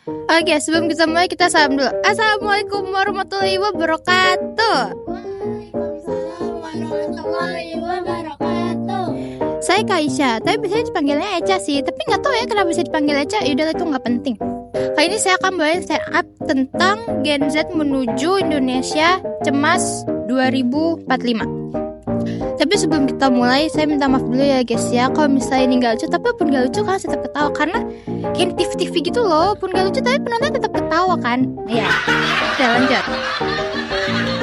Oke, sebelum kita mulai kita salam dulu. Assalamualaikum warahmatullahi wabarakatuh. Waalaikumsalam warahmatullahi wabarakatuh. Saya Kaisha, tapi biasanya dipanggilnya Eca sih. Tapi nggak tahu ya kenapa bisa dipanggil Eca. Yaudah, itu nggak penting. Kali ini saya akan bahas stand up tentang Gen Z menuju Indonesia Cemas 2045. Tapi sebelum kita mulai, saya minta maaf dulu ya guys ya kalau misalnya ini gak lucu. Tapi pun gak lucu kan saya tetap ketawa, karena kayak TV gitu loh. Pun gak lucu tapi penonton tetap ketawa kan. Iya. Udah lanjut.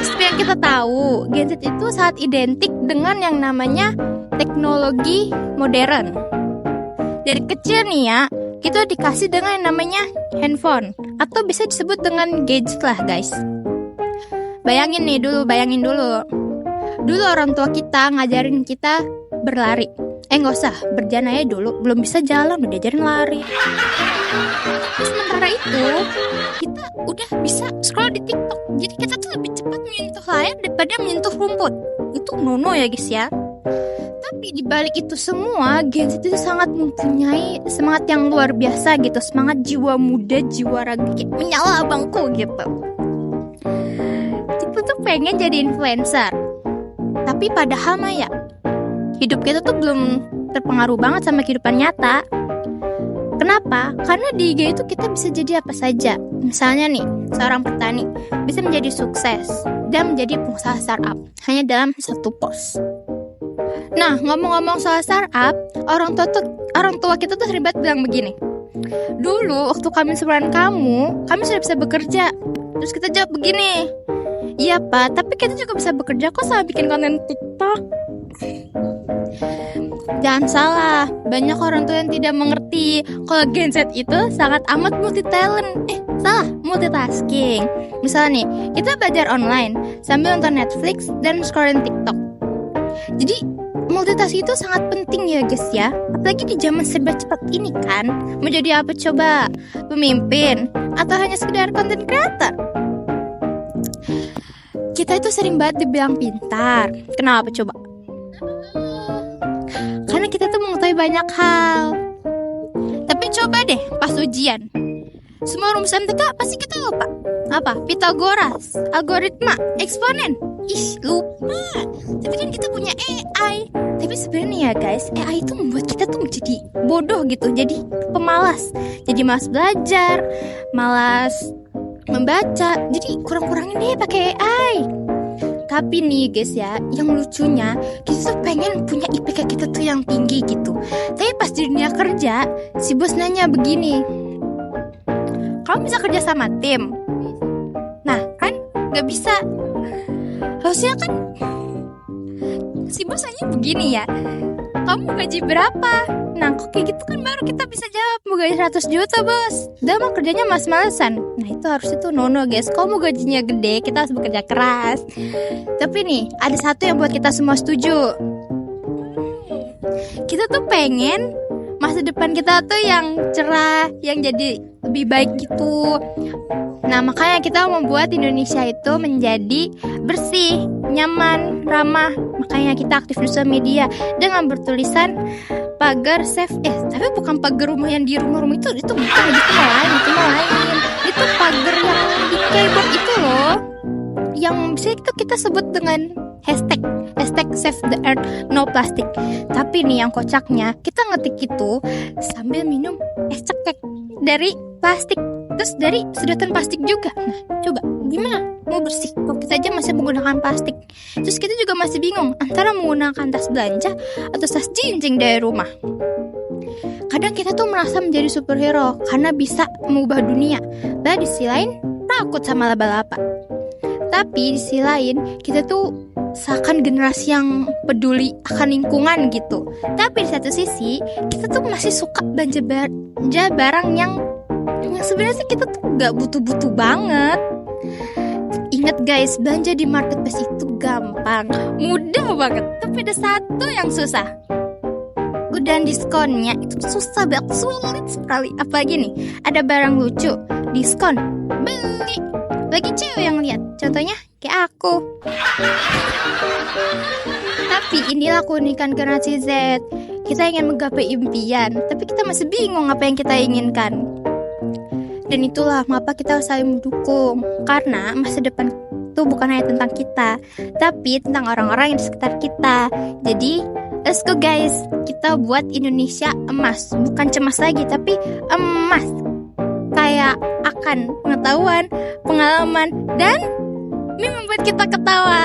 Seperti yang kita tahu, Gen Z itu sangat identik dengan yang namanya teknologi modern. Dari kecil nih ya, kita dikasih dengan yang namanya handphone, atau bisa disebut dengan gadget lah guys. Bayangin dulu. Dulu orang tua kita ngajarin kita berlari. Nggak usah, berjalan aja dulu. Belum bisa jalan, udah diajarin lari. Sementara itu, kita udah bisa scroll di TikTok. Jadi kita tuh lebih cepat menyentuh layar daripada menyentuh rumput. Itu nono ya guys ya. Tapi dibalik itu semua, Gen Z itu sangat mempunyai semangat yang luar biasa gitu. Semangat jiwa muda, jiwa raga, kayak menyala abangku gitu. Kita tuh pengen jadi influencer. Tapi padahal mah ya, hidup kita tuh belum terpengaruh banget sama kehidupan nyata. Kenapa? Karena di IG itu kita bisa jadi apa saja. Misalnya nih, seorang petani bisa menjadi sukses dan menjadi pengusaha startup hanya dalam satu post. Nah, ngomong-ngomong soal startup, orang tua kita tuh sering banget bilang begini. Dulu waktu kami seumuran kamu sudah bisa bekerja. Terus kita jawab begini, iya pak, tapi kita juga bisa bekerja kok sama bikin konten TikTok. Jangan salah, banyak orang tua yang tidak mengerti kalau Gen Z itu sangat amat multitasking. Misalnya nih, kita belajar online sambil nonton Netflix dan scrolling TikTok. Jadi multitasking itu sangat penting ya guys ya. Apalagi di zaman serba cepat ini kan. Mau jadi apa coba? Pemimpin atau hanya sekedar konten creator? Kita itu sering banget dibilang pintar. Kenapa coba? Karena kita tuh mengetahui banyak hal. Tapi coba deh pas ujian, semua rumus MTK pasti kita lupa. Apa? Pitagoras, algoritma, eksponen. Lupa. Tapi kan kita punya AI. Tapi sebenarnya ya guys, AI itu membuat kita tuh menjadi bodoh gitu. Jadi pemalas. Jadi malas belajar, malas membaca. Jadi kurang-kurangin deh pakai AI. Tapi nih guys ya, yang lucunya kita tuh pengen punya IPK kita tuh yang tinggi gitu. Tapi pas di dunia kerja, si bos nanya begini, kamu bisa kerja sama tim? Nah kan gak bisa. Harusnya kan si bos nanya begini ya, kamu gaji berapa? Nah kok kayak gitu kan baru kita bisa jawab, mau gaji 100 juta bos. Udah mau kerjanya males-malesan. Nah itu harusnya tuh nono guys. Kalau mau gajinya gede, kita harus bekerja keras. Tapi nih, ada satu yang buat kita semua setuju. Kita tuh pengen masa depan kita tuh yang cerah, yang jadi lebih baik gitu. Nah makanya kita membuat Indonesia itu menjadi bersih, nyaman, ramah. Makanya kita aktif di sosial media dengan bertulisan pagar safe. Tapi bukan pagar rumah yang di rumah-rumah itu bukan, itu lain. Itu pagar yang di keyboard itu loh, yang bisa kita sebut dengan hashtag save the earth no plastic. Tapi nih yang kocaknya, kita ngetik itu sambil minum es cekek dari plastik, terus dari sedotan plastik juga. Nah coba gimana mau bersih kalau kita aja masih menggunakan plastik? Terus kita juga masih bingung antara menggunakan tas belanja atau tas jinjing dari rumah. Kadang kita tuh merasa menjadi superhero karena bisa mengubah dunia, dan di sisi lain takut sama laba-laba. Tapi di sisi lain kita tuh seakan generasi yang peduli akan lingkungan gitu. Tapi di satu sisi kita tuh masih suka belanja barang yang sebenarnya sih kita tuh gak butuh-butuh banget. Ingat guys, belanja di marketplace itu gampang, mudah banget. Tapi ada satu yang susah, godaan diskonnya itu susah banget, sulit sekali. Apalagi nih, ada barang lucu, diskon, beli. Lagi cewek yang lihat, contohnya kayak aku. Tapi inilah keunikan generasi Z. Kita ingin menggapai impian, tapi kita masih bingung apa yang kita inginkan. Dan itulah mengapa kita harus saling mendukung. Karena masa depan itu bukan hanya tentang kita, tapi tentang orang-orang yang di sekitar kita. Jadi, let's go guys. Kita buat Indonesia emas. Bukan cemas lagi, tapi emas. Kayak akan pengetahuan, pengalaman, dan ini membuat kita ketawa.